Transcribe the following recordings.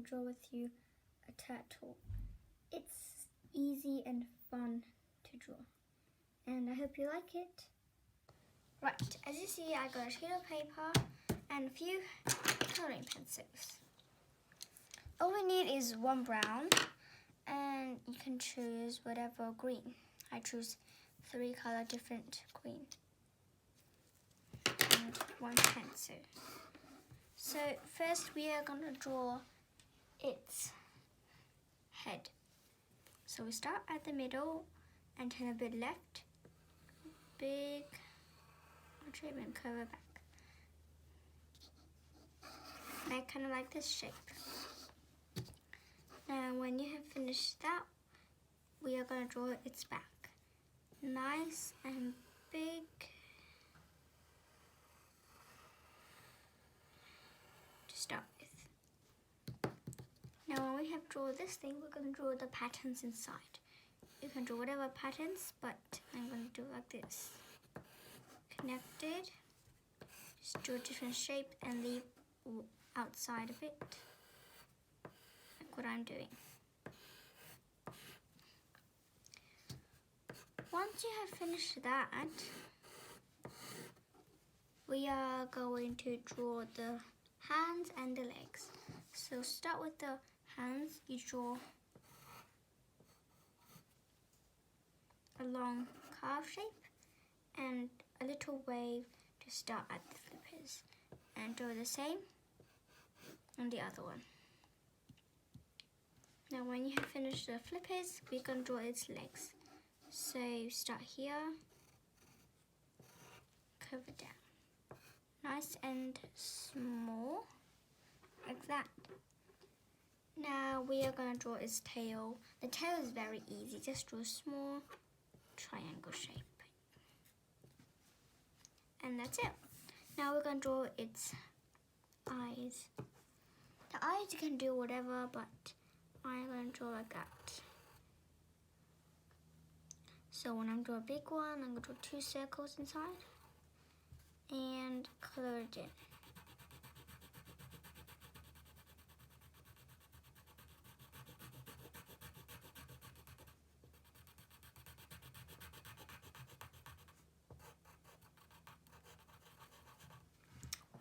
draw with you a turtle. It's easy and fun to draw, and I hope you like it. Right, as you see, I got a sheet of paper and a few coloring pencils. All we need is one brown, and you can choose whatever green. I choose 3 color different green. And one pencil. So first we are going to draw its head. So we start at the middle and turn a bit left, big shape and curve it back. Like kind of like this shape. Now when you have finished that, we are going to draw its back. Nice and big. To start with. Now when we have drawn this thing, we're going to draw the patterns inside. You can draw whatever patterns, but I'm going to do it like this. Connected. Just do a different shape and leave outside of it. Like what I'm doing. Once you have finished that, we are going to draw the hands and the legs. So start with the hands. You draw a long curve shape and a little wave to start at the flippers, and do the same on the other one. Now when you have finished the flippers, we're going to draw its legs. So start here, curve it down. Nice and small, like that. Now we are going to draw its tail. The tail is very easy, just draw a small triangle shape. And that's it. Now we're going to draw its eyes. The eyes you can do whatever, but I'm going to draw like that. So when I'm drawing a big one, I'm going to draw 2 circles inside and color it in.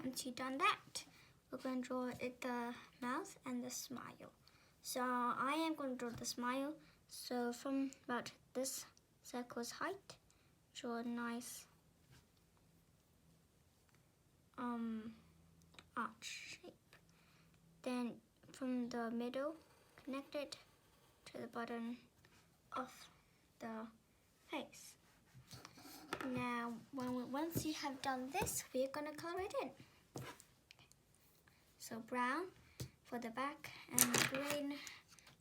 Once you've done that, we're going to draw the mouth and the smile. So I am going to draw the smile. So from about this circle's height, draw a nice arch shape. Then from the middle, connect it to the bottom of the face. Now, once you have done this, we're going to color it in. So brown for the back and green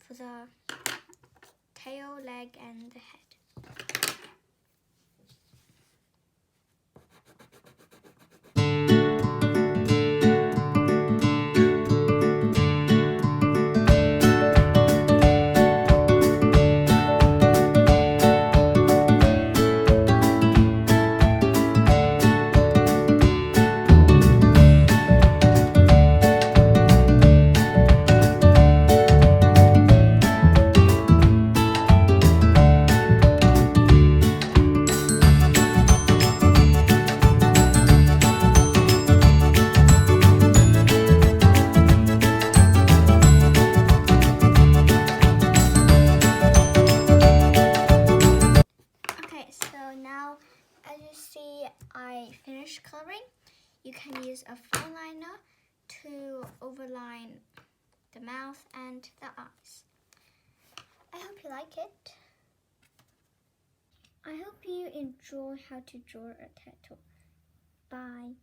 for the tail, leg, and the head. I finished coloring. You can use a fine liner to overline the mouth and the eyes. I hope you like it. I hope you enjoy how to draw a turtle. Bye.